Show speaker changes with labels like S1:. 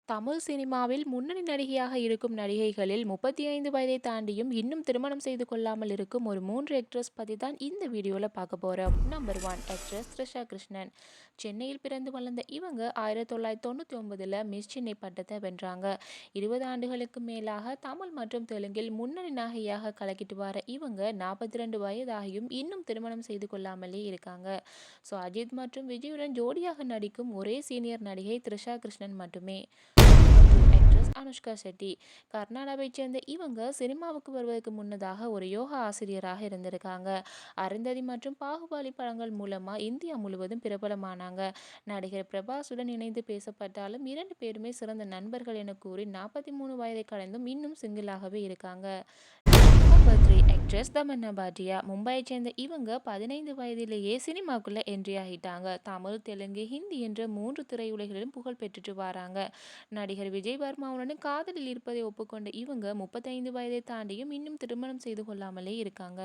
S1: தமிழ் சினிமாவில் முன்னணி நடிகையாக இருக்கும் நடிகைகளில் 35 வயதை தாண்டியும் இன்னும் திருமணம் செய்து கொள்ளாமல் இருக்கும் ஒரு 3 ஆக்ட்ரஸ் பத்தி தான் இந்த வீடியோல பார்க்க போறோம். Number 1 actress Trisha Krishnan. சென்னையில் பிறந்து வளர்ந்த இவங்க 1999ல் மிஸ் சென்னை பட்டத்தை வென்றாங்க. 20 ஆண்டுகளுக்கு மேலாக தமிழ் மற்றும் தெலுங்கில் முன்னணி நடிகையாக கலக்கிட்டு வர இவங்க 42 வயதாகியும் இன்னும் திருமணம் செய்து கொள்ளாமலே இருக்காங்க. ஸோ அஜித் மற்றும் விஜயுடன் ஜோடியாக நடிக்கும் ஒரே சீனியர் நடிகை த்ரிஷா கிருஷ்ணன் மட்டுமே. Number 2 actress Anushka Shetty. கர்நாடகாவைச் சேர்ந்த இவங்க சினிமாவுக்கு வருவதற்கு முன்னதாக ஒரு யோகா ஆசிரியராக இருந்திருக்காங்க. அருந்ததி மற்றும் பாகுபாலி படங்கள் மூலமா இந்தியா முழுவதும் பிரபலமானாங்க. நடிகர் பிரபாஸுடன் இணைந்து பேசப்பட்டாலும் இரண்டு பேருமே சிறந்த நண்பர்கள் என கூறி 43 வயதை கடந்தும் இன்னும் சிங்கிளாகவே இருக்காங்க. நம்பர் 3 ஆக்ட்ரஸ் தமன்னா பாட்டியா. மும்பையைச் சேர்ந்த இவங்க 15 வயதிலேயே சினிமாக்குள்ள என்ட்ரி ஆகிட்டாங்க. தமிழ், தெலுங்கு, ஹிந்தி என்ற 3 திரையுலகிலும் புகழ் பெற்றுட்டு வராங்க. நடிகர் விஜய் வர்மாவுடன் காதலில் இருப்பதை ஒப்புக்கொண்ட இவங்க 35 வயதை தாண்டியும் இன்னும் திருமணம் செய்து கொள்ளாமலே இருக்காங்க.